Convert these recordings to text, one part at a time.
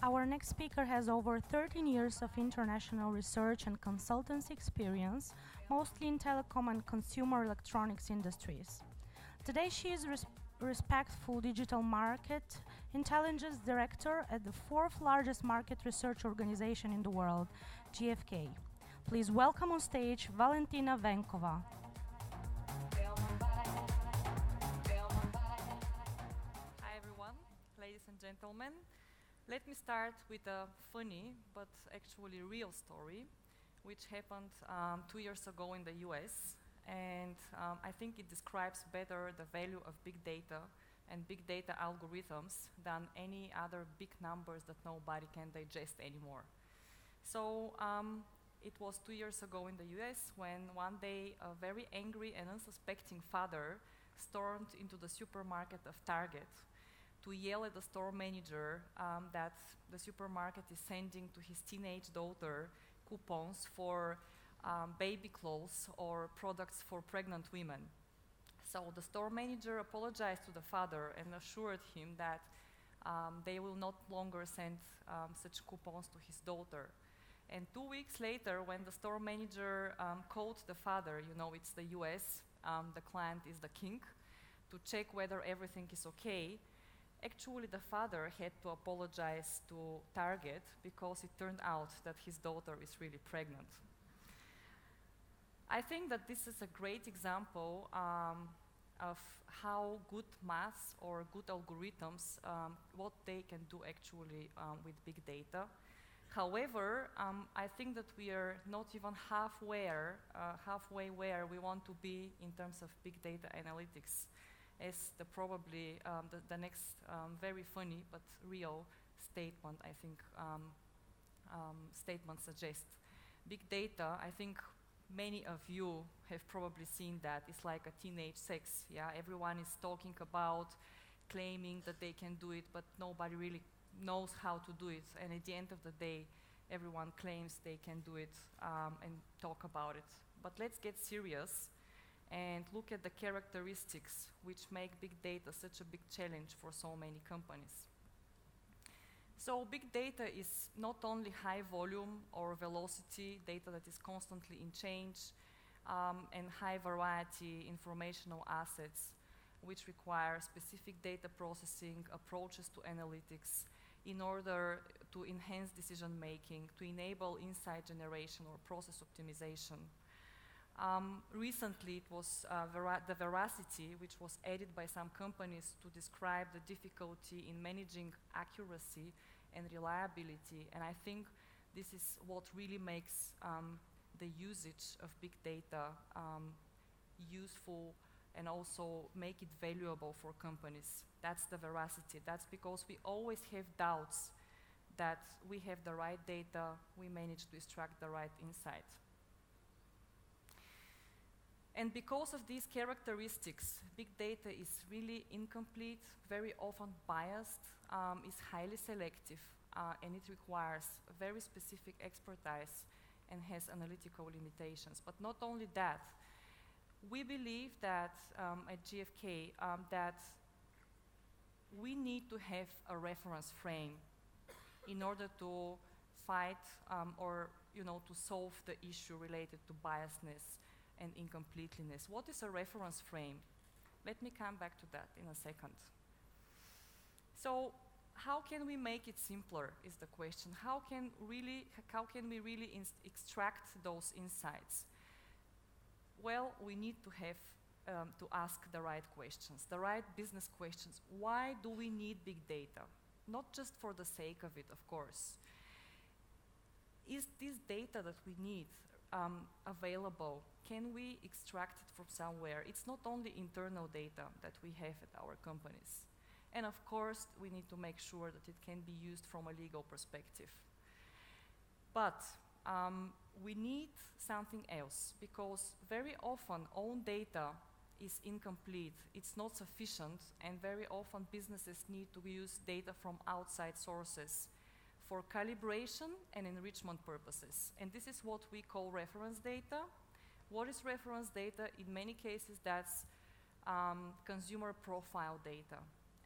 Our next speaker has over 13 years of international research and consultancy experience, mostly in telecom and consumer electronics industries. Today she is respectful digital market intelligence director at the fourth largest market research organization in the world, GfK. Please welcome on stage Valentina Venkova. Hi everyone, ladies and gentlemen. Let me start with a funny but actually real story which happened 2 years ago in the US, and I think it describes better the value of big data and big data algorithms than any other big numbers that nobody can digest anymore. So it was 2 years ago in the US when one day a very angry and unsuspecting father stormed into the supermarket of Target to yell at the store manager that the supermarket is sending to his teenage daughter coupons for baby clothes or products for pregnant women. So the store manager apologized to the father and assured him that they will not longer send such coupons to his daughter. And 2 weeks later, when the store manager called the father, you know, it's the US, the client is the king, to check whether everything is okay, actually the father had to apologize to Target because it turned out that his daughter is really pregnant. I think that this is a great example of how good math or good algorithms, what they can do actually with big data. However, I think that we are not even halfway where we want to be in terms of big data analytics, as probably the next very funny but real statement, I think, statement suggests. Big data, I think many of you have probably seen that. It's like a teenage sex, yeah? Everyone is talking about, claiming that they can do it, but nobody really knows how to do it. And at the end of the day, everyone claims they can do it and talk about it. But let's get serious and look at the characteristics which make big data such a big challenge for so many companies. So big data is not only high volume or velocity data that is constantly in change and high variety informational assets which require specific data processing approaches to analytics in order to enhance decision making, to enable insight generation or process optimization. Recently, it was the veracity, which was added by some companies to describe the difficulty in managing accuracy and reliability. And I think this is what really makes the usage of big data useful and also make it valuable for companies. That's the veracity. That's because we always have doubts that we have the right data, we manage to extract the right insight. And because of these characteristics, big data is really incomplete, very often biased, is highly selective, and it requires very specific expertise and has analytical limitations. But not only that, we believe that at GfK that we need to have a reference frame in order to fight or to solve the issue related to biasness and incompleteness. What is a reference frame? Let me come back to that in a second. So how can we make it simpler is the question. How can we really extract those insights? Well, we need to have to ask the right questions, the right business questions. Why do we need big data? Not just for the sake of it, of course. Is this data that we need available? Can we extract it from somewhere? It's not only internal data that we have at our companies. And of course, we need to make sure that it can be used from a legal perspective. But we need something else, because very often own data is incomplete, it's not sufficient, and very often businesses need to use data from outside sources for calibration and enrichment purposes. And this is what we call reference data. What is reference data? In many cases, that's consumer profile data.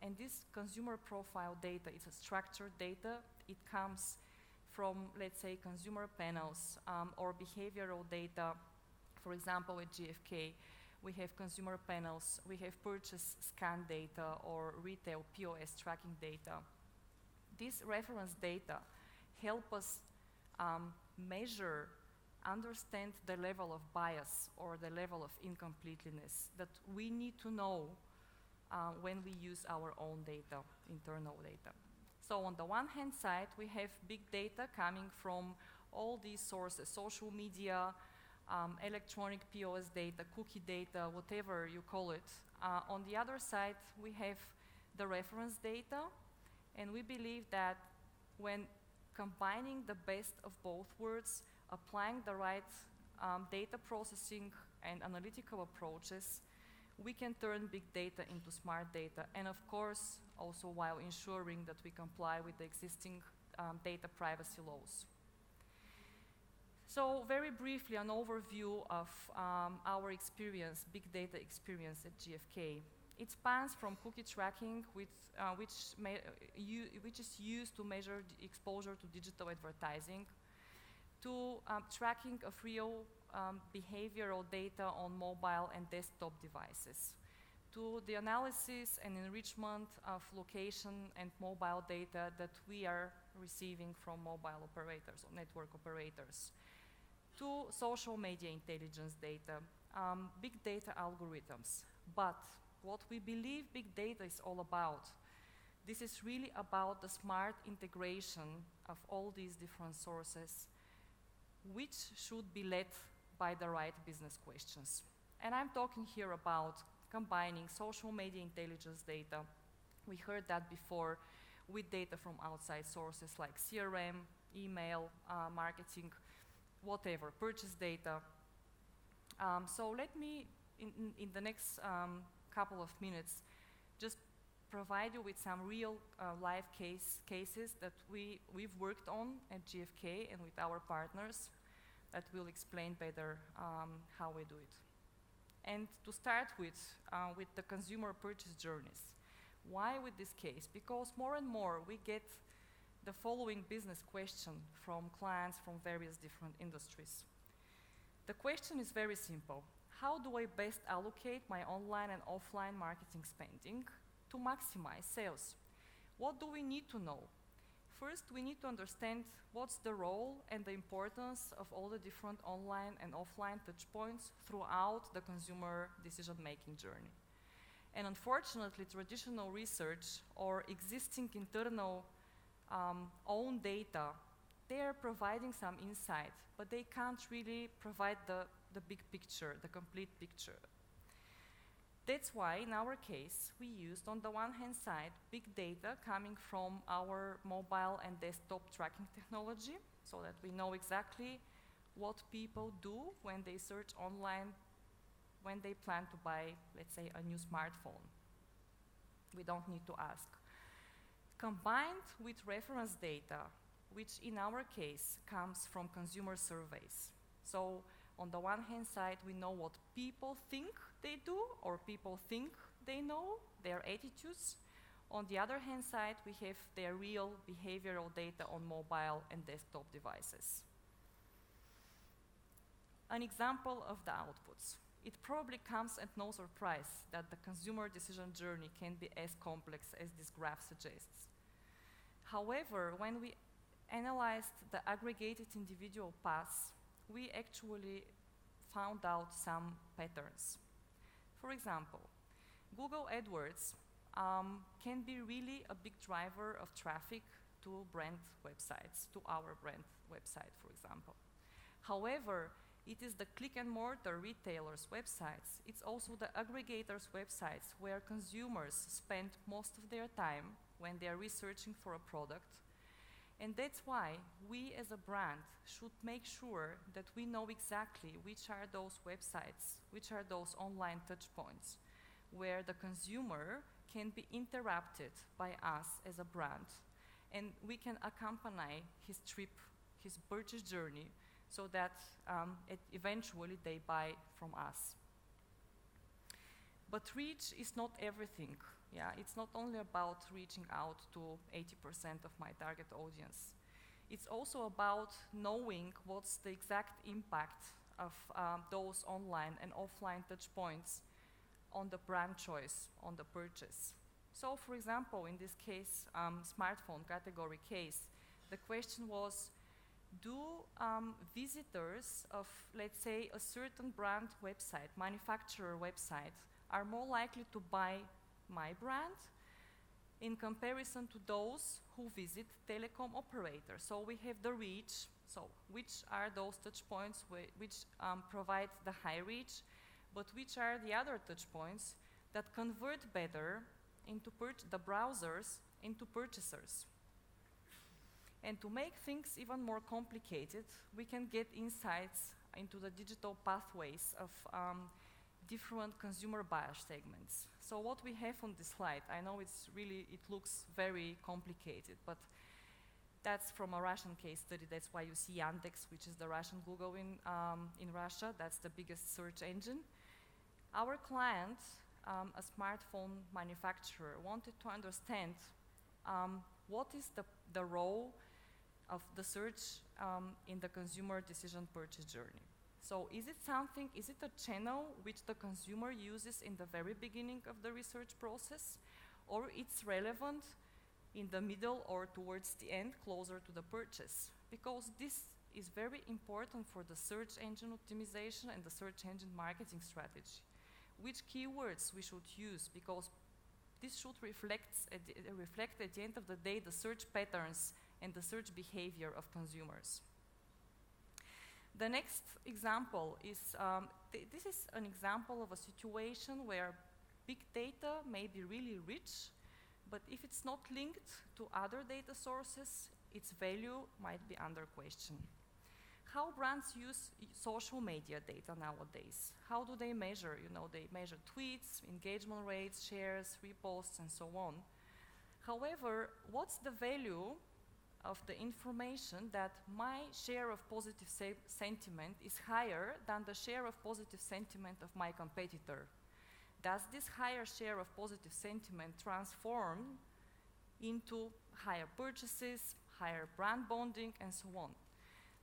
And this consumer profile data is a structured data. it comes from, let's say, consumer panels or behavioral data. For example, at GfK, we have consumer panels, we have purchase scan data or retail POS tracking data. These reference data help us measure, understand the level of bias or the level of incompleteness that we need to know when we use our own data, internal data. So on the one hand side, we have big data coming from all these sources, social media, electronic POS data, cookie data, whatever you call it. On the other side, we have the reference data, and we believe that when combining the best of both worlds, applying the right data processing and analytical approaches, we can turn big data into smart data, and of course, also while ensuring that we comply with the existing data privacy laws. So very briefly, an overview of our experience, big data experience at GfK. It spans from cookie tracking, which is used to measure the exposure to digital advertising, to tracking of real behavioral data on mobile and desktop devices, to the analysis and enrichment of location and mobile data that we are receiving from mobile operators or network operators, to social media intelligence data, big data algorithms. But what we believe big data is all about, this is really about the smart integration of all these different sources, which should be led by the right business questions. And I'm talking here about combining social media intelligence data, we heard that before, with data from outside sources like CRM, email, marketing, whatever, purchase data. So let me, in the next couple of minutes, just provide you with some real live cases that we've worked on at GfK and with our partners that will explain better how we do it. And to start with the consumer purchase journeys. Why with this case? Because more and more we get the following business question from clients from various different industries. The question is very simple. How do I best allocate my online and offline marketing spending to maximize sales? What do we need to know? First, we need to understand what's the role and the importance of all the different online and offline touchpoints throughout the consumer decision-making journey. And unfortunately, traditional research or existing internal own data, they are providing some insight, but they can't really provide the big picture, the complete picture. That's why, in our case, we used, on the one hand side, big data coming from our mobile and desktop tracking technology, so that we know exactly what people do when they search online, when they plan to buy, let's say, a new smartphone. We don't need to ask. Combined with reference data, which in our case comes from consumer surveys. So on the one hand side, we know what people think they do or people think they know, their attitudes. On the other hand side, we have their real behavioral data on mobile and desktop devices. An example of the outputs. It probably comes at no surprise that the consumer decision journey can be as complex as this graph suggests. However, when we analyzed the aggregated individual paths, we actually found out some patterns. For example, Google AdWords can be really a big driver of traffic to brand websites, to our brand website, for example. However, it is the click-and-mortar retailers' websites, it's also the aggregators' websites where consumers spend most of their time when they are researching for a product. And that's why we as a brand should make sure that we know exactly which are those websites, which are those online touchpoints, where the consumer can be interrupted by us as a brand, and we can accompany his trip, his purchase journey, so that eventually they buy from us. But reach is not everything. Yeah, it's not only about reaching out to 80% of my target audience. It's also about knowing what's the exact impact of those online and offline touch points on the brand choice, on the purchase. So, for example, in this case, smartphone category case, the question was, do visitors of, let's say, a certain brand website, manufacturer website, are more likely to buy my brand in comparison to those who visit telecom operators? So we have the reach. So which are those touch points which provide the high reach, but which are the other touch points that convert better into the browsers into purchasers? And to make things even more complicated, we can get insights into the digital pathways of different consumer buyer segments. So what we have on this slide, I know it looks very complicated, but that's from a Russian case study. That's why you see Yandex, which is the Russian Google in Russia. That's the biggest search engine. Our client, a smartphone manufacturer, wanted to understand what is the role of the search in the consumer decision purchase journey. So is it a channel which the consumer uses in the very beginning of the research process, or it's relevant in the middle or towards the end, closer to the purchase? Because this is very important for the search engine optimization and the search engine marketing strategy. Which keywords we should use, because this should reflect at the end of the day the search patterns and the search behavior of consumers. The next example is, this is an example of a situation where big data may be really rich, but if it's not linked to other data sources, its value might be under question. How brands use social media data nowadays? How do they measure? They measure tweets, engagement rates, shares, reposts, and so on. However, what's the value of the information that my share of positive sentiment is higher than the share of positive sentiment of my competitor? Does this higher share of positive sentiment transform into higher purchases, higher brand bonding, and so on?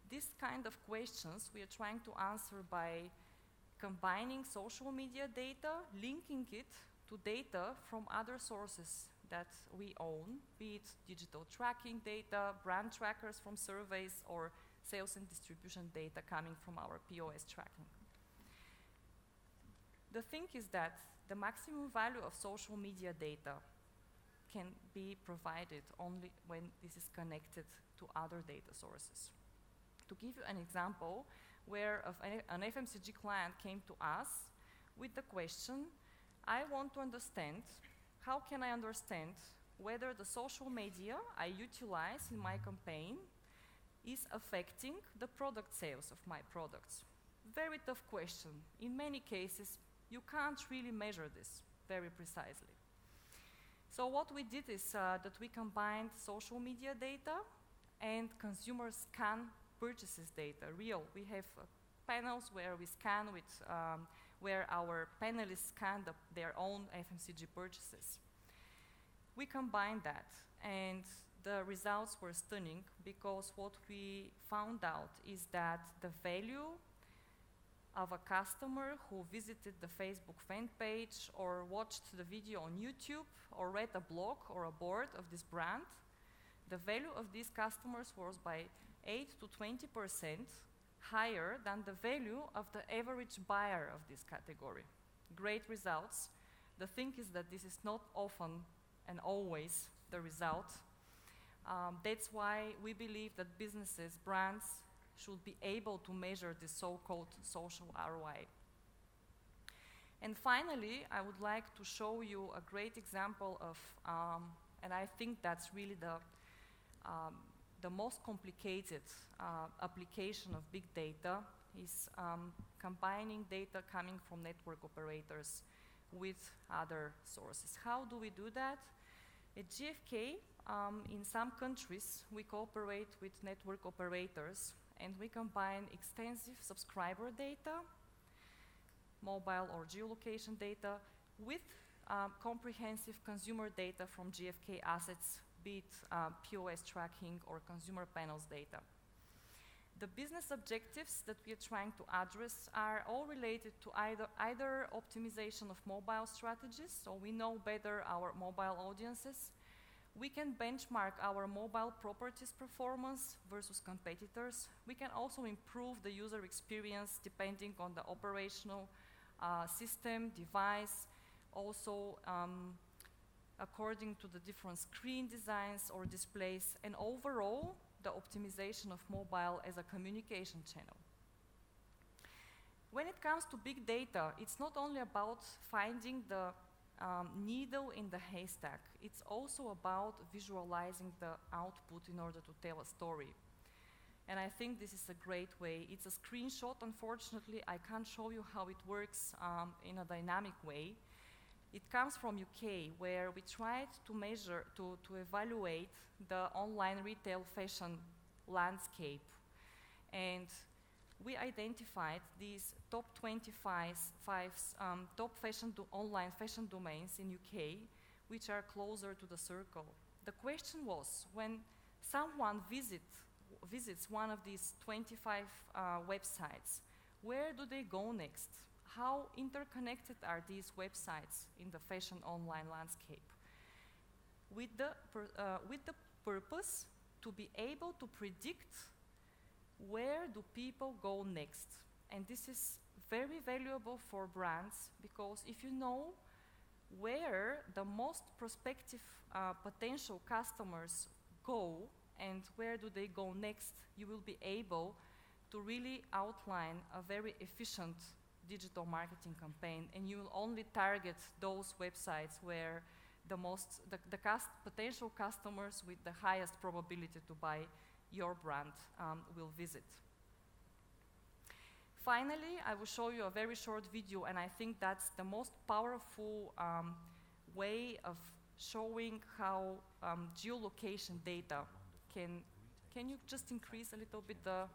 These kind of questions we are trying to answer by combining social media data, linking it to data from other sources that we own, be it digital tracking data, brand trackers from surveys, or sales and distribution data coming from our POS tracking. The thing is that the maximum value of social media data can be provided only when this is connected to other data sources. To give you an example, where an FMCG client came to us with the question, I want to understand, how can I understand whether the social media I utilize in my campaign is affecting the product sales of my products? Very tough question. In many cases, you can't really measure this very precisely. So what we did is that we combined social media data and consumer scan purchases data, real. We have panels where we scan with, where our panelists scan their own FMCG purchases. We combined that, and the results were stunning, because what we found out is that the value of a customer who visited the Facebook fan page, or watched the video on YouTube, or read a blog or a board of this brand, the value of these customers was by 8 to 20% higher than the value of the average buyer of this category. Great results. The thing is that this is not often and always the result. That's why we believe that businesses, brands, should be able to measure this so-called social ROI. And finally, I would like to show you a great example of, and I think that's really the most complicated application of big data, is combining data coming from network operators with other sources. How do we do that? At GfK, in some countries, we cooperate with network operators, and we combine extensive subscriber data, mobile or geolocation data, with comprehensive consumer data from GfK assets, be it POS tracking or consumer panels data. The business objectives that we are trying to address are all related to either optimization of mobile strategies, so we know better our mobile audiences. We can benchmark our mobile properties performance versus competitors. We can also improve the user experience depending on the operational system, device, also according to the different screen designs or displays, and overall, the optimization of mobile as a communication channel. When it comes to big data, it's not only about finding the needle in the haystack, it's also about visualizing the output in order to tell a story. And I think this is a great way. It's a screenshot, unfortunately, I can't show you how it works in a dynamic way. It comes from UK, where we tried to measure, to evaluate the online retail fashion landscape. And we identified these top 25 top online fashion domains in UK, which are closer to the circle. The question was, when someone visits one of these 25 websites, where do they go next? How interconnected are these websites in the fashion online landscape? With the purpose to be able to predict where do people go next. And this is very valuable for brands, because if you know where the most prospective potential customers go and where do they go next, you will be able to really outline a very efficient digital marketing campaign, and you will only target those websites where the potential customers with the highest probability to buy your brand will visit. Finally, I will show you a very short video, and I think that's the most powerful way of showing how geolocation data can you just increase a little bit the...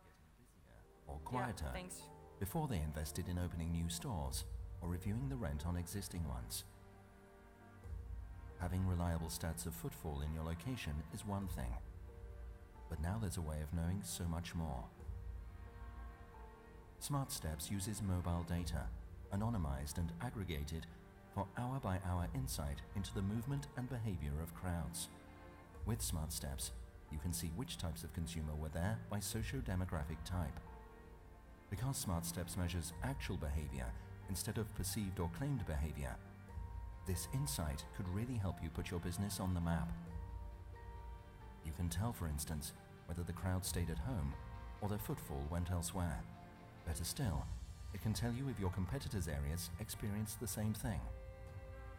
Or quieter, yeah, thanks. Before they invested in opening new stores or reviewing the rent on existing ones. Having reliable stats of footfall in your location is one thing, but now there's a way of knowing so much more. Smart Steps uses mobile data, anonymized and aggregated, for hour-by-hour insight into the movement and behavior of crowds. With Smart Steps, you can see which types of consumer were there by socio-demographic type. Because Smart Steps measures actual behavior instead of perceived or claimed behavior, this insight could really help you put your business on the map. You can tell, for instance, whether the crowd stayed at home or their footfall went elsewhere. Better still, it can tell you if your competitors' areas experienced the same thing.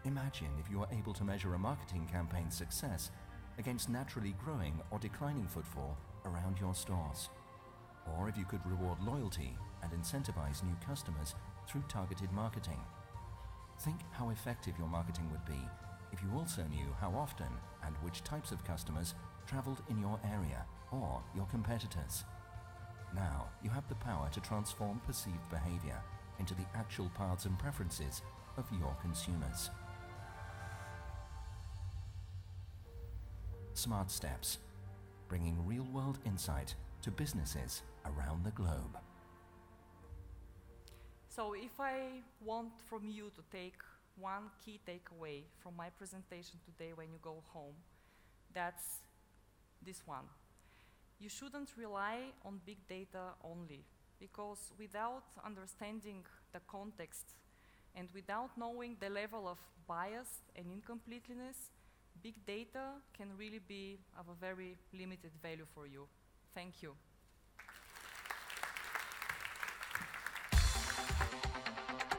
Imagine if you are able to measure a marketing campaign's success against naturally growing or declining footfall around your stores. Or if you could reward loyalty and incentivize new customers through targeted marketing. Think how effective your marketing would be if you also knew how often and which types of customers traveled in your area or your competitors. Now you have the power to transform perceived behavior into the actual paths and preferences of your consumers. Smart Steps, bringing real-world insight to businesses around the globe. So if I want from you to take one key takeaway from my presentation today when you go home, that's this one. You shouldn't rely on big data only, because without understanding the context and without knowing the level of bias and incompleteness, big data can really be of a very limited value for you. Thank you.